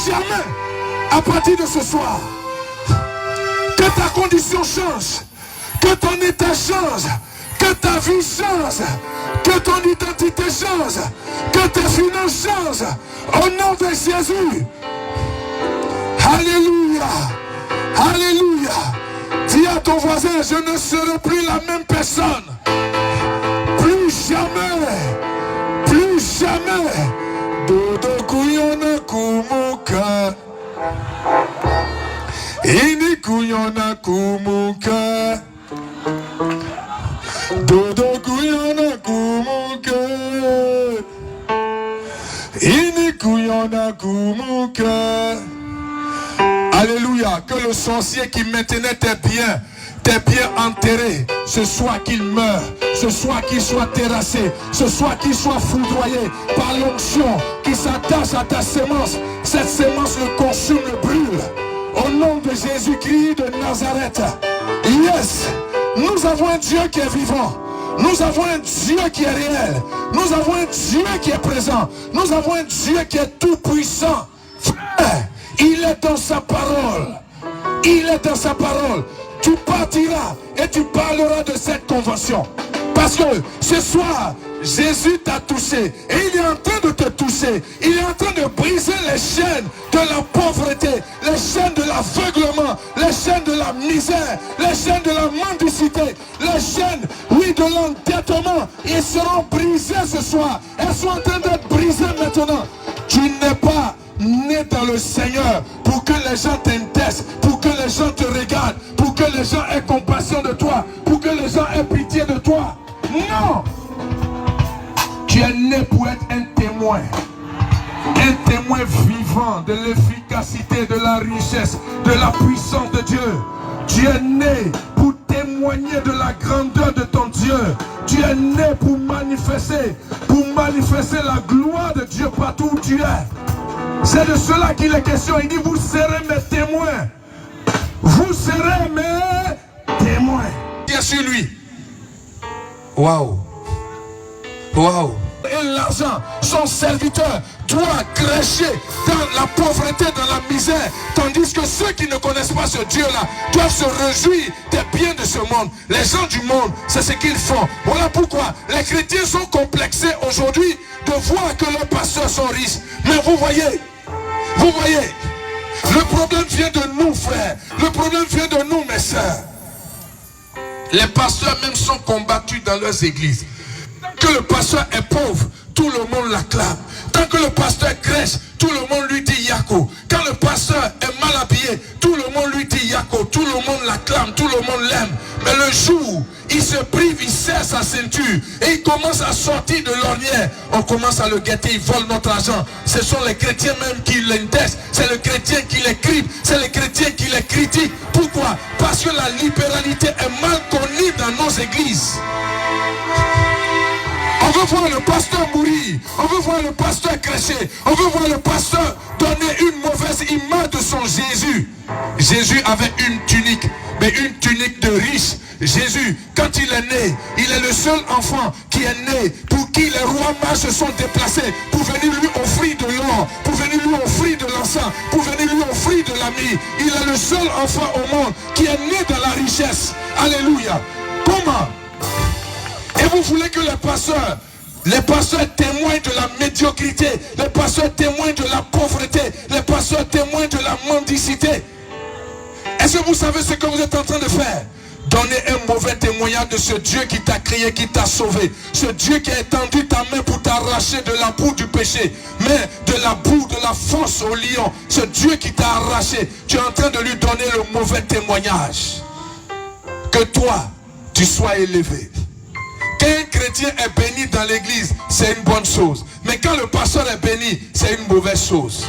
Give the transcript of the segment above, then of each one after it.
jamais, à partir de ce soir, que ta condition change, que ton état change, que ta vie change, que ton identité change, que tes finances changent. Au nom de Jésus. Alléluia. Alléluia. Dis à ton voisin, je ne serai plus la même personne. Plus jamais. Plus jamais. Dodo kuyona kumuka. Ini kuyona kumuka. Dodo kuyona kumuka. Ini kuyona kumuka. Alléluia. Que le sorcier qui maintenait tes biens enterrés, ce soit qu'il meure, ce soit qu'il soit terrassé, ce soit qu'il soit foudroyé par l'onction qui s'attache à ta sémence. Cette sémence le consume, le brûle. Au nom de Jésus-Christ de Nazareth. Yes, nous avons un Dieu qui est vivant. Nous avons un Dieu qui est réel. Nous avons un Dieu qui est présent. Nous avons un Dieu qui est tout puissant. Frère, il est dans sa parole. Il est dans sa parole. Tu partiras et tu parleras de cette convention. Parce que ce soir, Jésus t'a touché. Et il est en train de te toucher. Il est en train de briser les chaînes de la pauvreté, les chaînes de l'aveuglement, les chaînes de la misère, les chaînes de la mendicité, les chaînes, oui, de l'endettement. Ils seront brisés ce soir. Elles sont en train d'être brisées maintenant. Tu n'es pas né dans le Seigneur pour que les gens t'intestent, pour que les gens te regardent, pour que les gens aient compassion de toi, pour que les gens aient pitié de toi. Non! Tu es né pour être un témoin vivant de l'efficacité, de la richesse, de la puissance de Dieu. Tu es né pour témoigner de la grandeur de ton Dieu. Tu es né pour manifester la gloire de Dieu partout où tu es. C'est de cela qu'il est question. Il dit, vous serez mes témoins. Vous serez mes témoins. Bien sûr lui. Waouh. Waouh. Et l'argent, son serviteur doit cracher dans la pauvreté, dans la misère. Tandis que ceux qui ne connaissent pas ce Dieu-là doivent se réjouir des biens de ce monde. Les gens du monde, c'est ce qu'ils font. Voilà pourquoi les chrétiens sont complexés aujourd'hui de voir que leurs pasteurs sont riches. Mais vous voyez, le problème vient de nous, frères. Le problème vient de nous, mes sœurs. Les pasteurs même sont combattus dans leurs églises. Tant que le pasteur est pauvre, tout le monde l'acclame. Tant que le pasteur crèche, tout le monde lui dit Yako. Quand le pasteur est mal habillé, tout le monde lui dit Yako. Tout le monde l'acclame, tout le monde l'aime. Mais le jour, il se prive, il serre sa ceinture et il commence à sortir de l'ornière. On commence à le guetter, il vole notre argent. Ce sont les chrétiens même qui l'intestent. C'est le chrétien qui les crible. C'est les chrétiens qui les critiquent. Pourquoi? Parce que la libéralité est mal connue dans nos églises. On veut voir le pasteur mourir. On veut voir le pasteur crêcher. On veut voir le pasteur donner une mauvaise image de son Jésus. Jésus avait une tunique, mais une tunique de riche. Jésus, quand il est né, il est le seul enfant qui est né pour qui les rois mages se sont déplacés pour venir lui offrir de l'or, pour venir lui offrir de l'encens, pour venir lui offrir de la myrrhe. Il est le seul enfant au monde qui est né dans la richesse. Alléluia. Comment? Et vous voulez que les pasteurs témoignent de la médiocrité, les pasteurs témoignent de la pauvreté, les pasteurs témoignent de la mendicité. Est-ce que vous savez ce que vous êtes en train de faire? Donner un mauvais témoignage de ce Dieu qui t'a créé, qui t'a sauvé. Ce Dieu qui a étendu ta main pour t'arracher de la boue du péché, mais de la boue, de la fosse au lion. Ce Dieu qui t'a arraché, tu es en train de lui donner le mauvais témoignage. Que toi, tu sois élevé. Qu'un chrétien est béni dans l'église, c'est une bonne chose. Mais quand le pasteur est béni, c'est une mauvaise chose.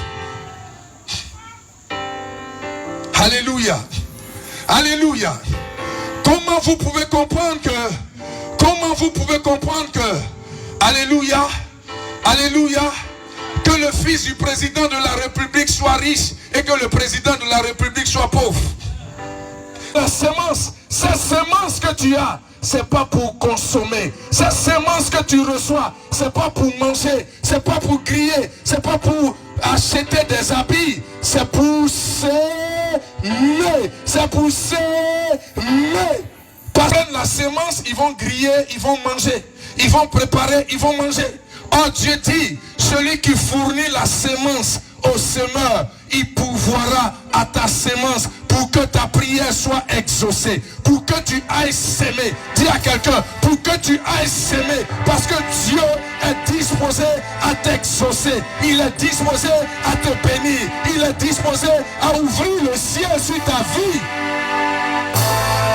Alléluia. Alléluia. Comment vous pouvez comprendre que, alléluia, alléluia, que le fils du président de la République soit riche et que le président de la République soit pauvre? La sémence, cette sémence que tu as, c'est pas pour consommer. Cette sémence que tu reçois, c'est pas pour manger, c'est pas pour crier, c'est pas pour acheter des habits, c'est pour s'aimer. C'est pour s'aimer. Parce que la semence, ils vont griller, ils vont manger. Ils vont préparer, ils vont manger. Oh, Dieu dit, celui qui fournit la semence au semeur, il pourvoira à ta semence pour que ta prière soit exaucée, pour que tu ailles s'aimer. Dis à quelqu'un, pour que tu ailles s'aimer, parce que Dieu est disposé à t'exaucer, il est disposé à te bénir, il est disposé à ouvrir le ciel sur ta vie.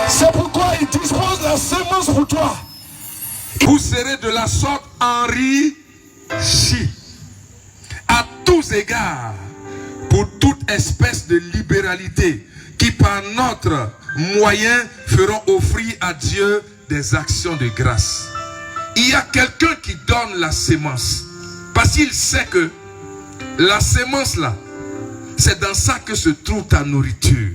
C'est pourquoi il dispose la semence pour toi. Vous serez de la sorte enrichi à tous égards pour toute espèce de libéralité qui par notre moyen feront offrir à Dieu des actions de grâce. Il y a quelqu'un qui donne la sémence parce qu'il sait que la sémence là, c'est dans ça que se trouve ta nourriture.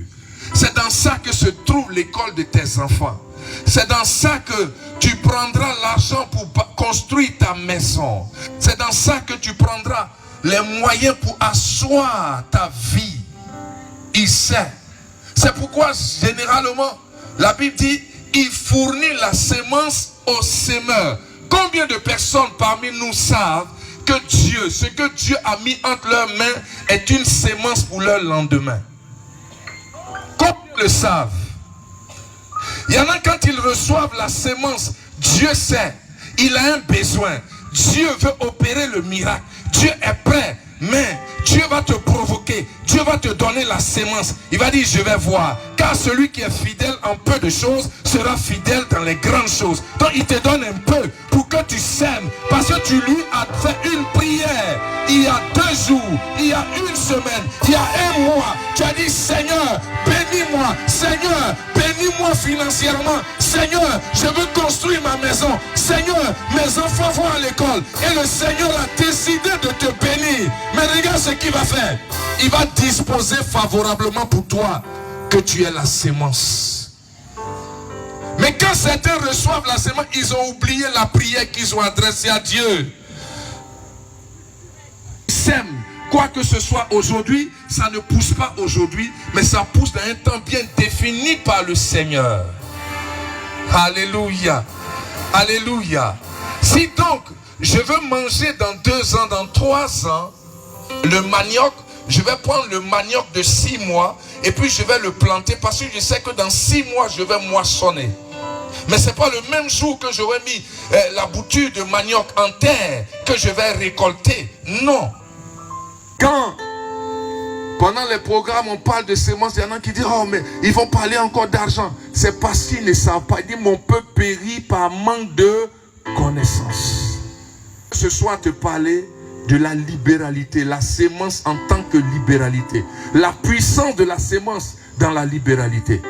C'est dans ça que se trouve l'école de tes enfants. C'est dans ça que tu prendras l'argent pour construire ta maison. C'est dans ça que tu prendras les moyens pour asseoir ta vie. Il sait. C'est pourquoi généralement la Bible dit il fournit la semence au semeur. Combien de personnes parmi nous savent que Dieu, ce que Dieu a mis entre leurs mains est une semence pour leur lendemain? Combien le savent? Il y en a quand ils reçoivent la semence, Dieu sait, il a un besoin. Dieu veut opérer le miracle. Dieu est prêt, mais Dieu va te provoquer. Dieu va te donner la semence. Il va dire, je vais voir. Car celui qui est fidèle en peu de choses sera fidèle dans les grandes choses. Donc il te donne un peu pour que tu sèmes. Parce que tu lui as fait une prière. Il y a 2 jours, il y a 1 semaine, il y a 1 mois. Tu as dit, Seigneur, bénis-moi. Seigneur, bénis-moi financièrement. Seigneur, je veux construire ma maison. Seigneur, mes enfants vont à l'école. Et le Seigneur a décidé de te bénir. Mais regarde ce qu'il va faire. Il va disposer favorablement pour toi que tu aies la sémence. Mais quand certains reçoivent la semence, ils ont oublié la prière qu'ils ont adressée à Dieu. Ils sèment. Quoi que ce soit aujourd'hui, ça ne pousse pas aujourd'hui, mais ça pousse dans un temps bien défini par le Seigneur. Alléluia. Alléluia. Si donc, je veux manger dans 2 ans, dans 3 ans, le manioc, je vais prendre le manioc de 6 mois et puis je vais le planter parce que je sais que dans 6 mois, je vais moissonner. Mais ce n'est pas le même jour que j'aurais mis la bouture de manioc en terre que je vais récolter. Non. Quand, pendant les programmes, on parle de semences, il y en a qui disent, oh, mais ils vont parler encore d'argent. C'est parce qu'ils ne savent pas. Ils disent, mon peuple périt par manque de connaissance. Ce soir, te parler de la libéralité, la sémence en tant que libéralité. La puissance de la sémence dans la libéralité.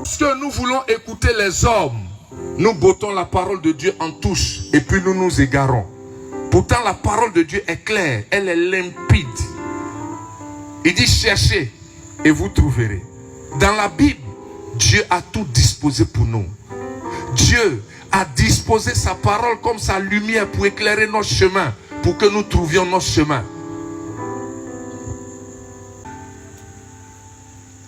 Parce que nous voulons écouter les hommes, nous bottons la parole de Dieu en touche et puis nous nous égarons. Pourtant la parole de Dieu est claire, elle est limpide. Il dit cherchez et vous trouverez. Dans la Bible, Dieu a tout disposé pour nous. Dieu a disposé sa parole comme sa lumière pour éclairer notre chemin, pour que nous trouvions notre chemin.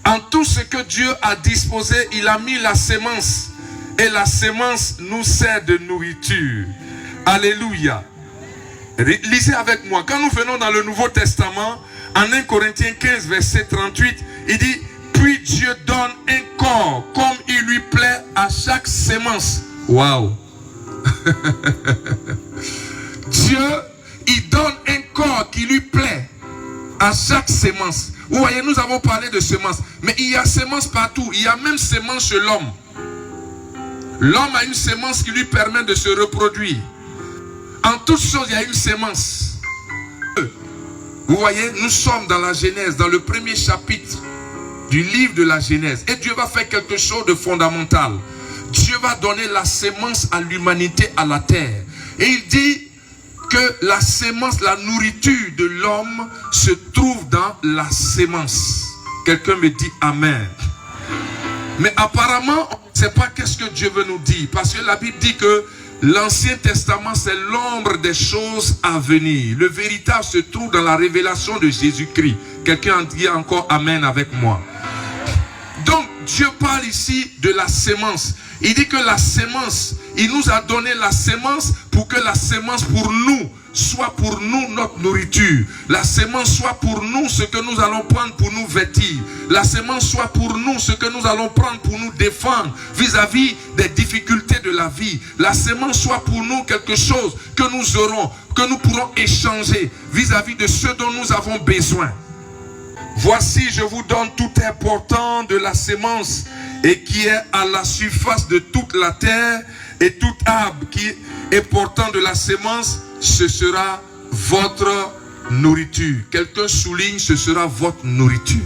En tout ce que Dieu a disposé, il a mis la sémence. Et la sémence nous sert de nourriture. Alléluia. Lisez avec moi. Quand nous venons dans le Nouveau Testament, en 1 Corinthiens 15, verset 38, il dit, puis Dieu donne un corps comme il lui plaît à chaque sémence. Waouh. Dieu, il donne un corps qui lui plaît à chaque sémence. Vous voyez, nous avons parlé de semences, mais il y a semences partout. Il y a même semences chez l'homme. L'homme a une sémence qui lui permet de se reproduire. En toutes choses, il y a une sémence. Vous voyez, nous sommes dans la Genèse, dans le premier chapitre du livre de la Genèse. Et Dieu va faire quelque chose de fondamental. Dieu va donner la sémence à l'humanité, à la terre. Et il dit que la sémence, la nourriture de l'homme se trouve dans la sémence. Quelqu'un me dit Amen. Mais apparemment, on ne sait pas qu'est-ce que Dieu veut nous dire. Parce que la Bible dit que L'Ancien Testament, c'est l'ombre des choses à venir. Le véritable se trouve dans la révélation de Jésus-Christ. Quelqu'un dit encore Amen avec moi. Donc, Dieu parle ici de la sémence. Il dit que la sémence, il nous a donné la sémence pour que la sémence pour nous soit pour nous notre nourriture. La sémence soit pour nous ce que nous allons prendre pour nous vêtir. La sémence soit pour nous ce que nous allons prendre pour nous défendre vis-à-vis des difficultés de la vie. La sémence soit pour nous quelque chose que nous aurons, que nous pourrons échanger vis-à-vis de ce dont nous avons besoin. Voici, je vous donne tout important de la sémence et qui est à la surface de toute la terre, et tout arbre qui est portant de la sémence, ce sera votre nourriture. Quelqu'un souligne, ce sera votre nourriture.